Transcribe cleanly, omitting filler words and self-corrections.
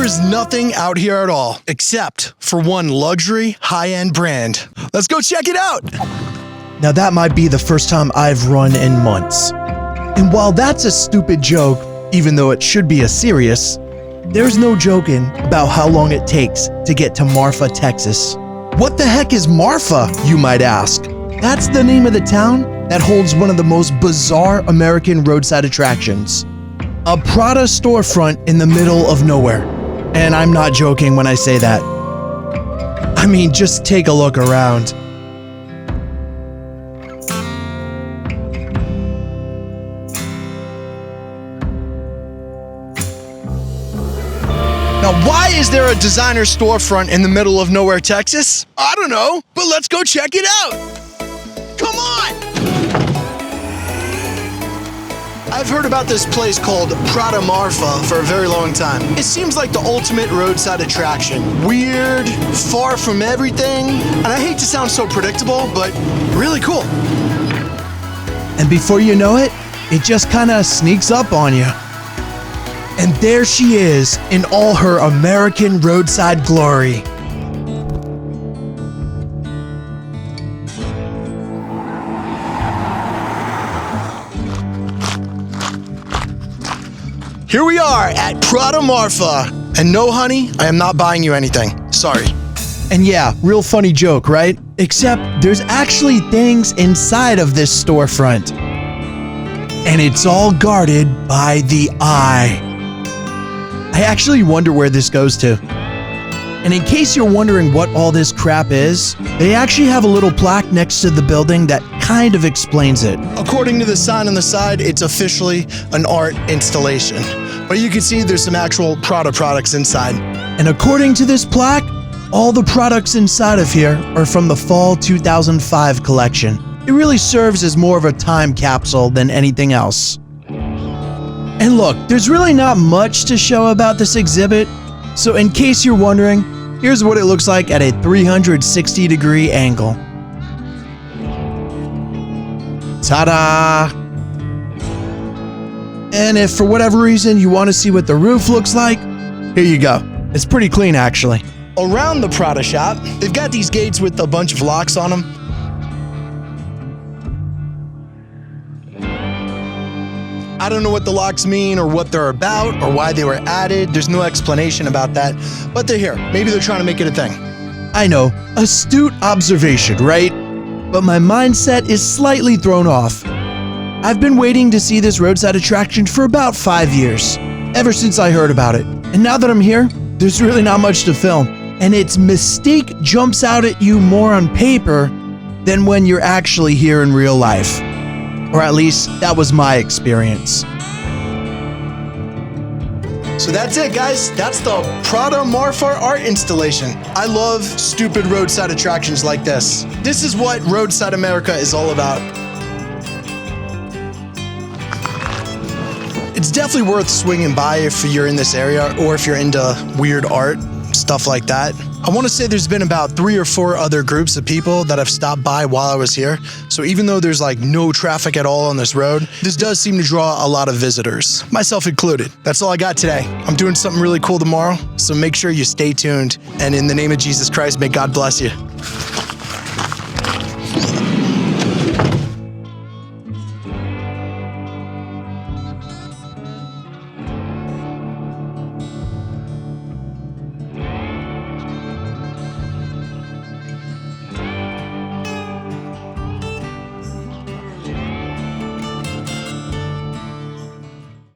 is nothing out here at all, except for one luxury high-end brand. Let's go check it out. Now that might be the first time I've run in months. And while that's a stupid joke, even though it should be a serious, there's no joking about how long it takes to get to Marfa, Texas. What the heck is Marfa, you might ask? That's the name of the town that holds one of the most bizarre American roadside attractions. A Prada storefront in the middle of nowhere. And I'm not joking when I say that. I mean, just take a look around. Now, why is there a designer storefront in the middle of nowhere, Texas? I don't know, but let's go check it out. Come on! I've heard about this place called Prada Marfa for a very long time. It seems like the ultimate roadside attraction. Weird, far from everything, and I hate to sound so predictable, but really cool. And before you know it, it just kind of sneaks up on you. And there she is in all her American roadside glory. Here we are at Prada Marfa. And no, honey, I am not buying you anything. Sorry. And yeah, real funny joke, right? Except there's actually things inside of this storefront. And it's all guarded by the eye. I actually wonder where this goes to. And in case you're wondering what all this crap is, they actually have a little plaque next to the building that kind of explains it. According to the sign on the side, it's officially an art installation. But you can see there's some actual Prada products inside. And according to this plaque, all the products inside of here are from the Fall 2005 collection. It really serves as more of a time capsule than anything else. And look, there's really not much to show about this exhibit, so in case you're wondering, here's what it looks like at a 360-degree angle. Ta-da! And if for whatever reason you want to see what the roof looks like, here you go. It's pretty clean, actually. Around the Prada shop, they've got these gates with a bunch of locks on them. I don't know what the locks mean or what they're about or why they were added. There's no explanation about that, but they're here. Maybe they're trying to make it a thing. I know, astute observation, right? But my mindset is slightly thrown off. I've been waiting to see this roadside attraction for about 5 years, ever since I heard about it. And now that I'm here, there's really not much to film. And its mystique jumps out at you more on paper than when you're actually here in real life. Or at least, that was my experience. So that's it, guys. That's the Prada Marfa art installation. I love stupid roadside attractions like this. This is what roadside America is all about. It's definitely worth swinging by if you're in this area or if you're into weird art, stuff like that. I want to say there's been about 3 or 4 other groups of people that have stopped by while I was here. So even though there's like no traffic at all on this road, this does seem to draw a lot of visitors, myself included. That's all I got today. I'm doing something really cool tomorrow, so make sure you stay tuned. And in the name of Jesus Christ, may God bless you.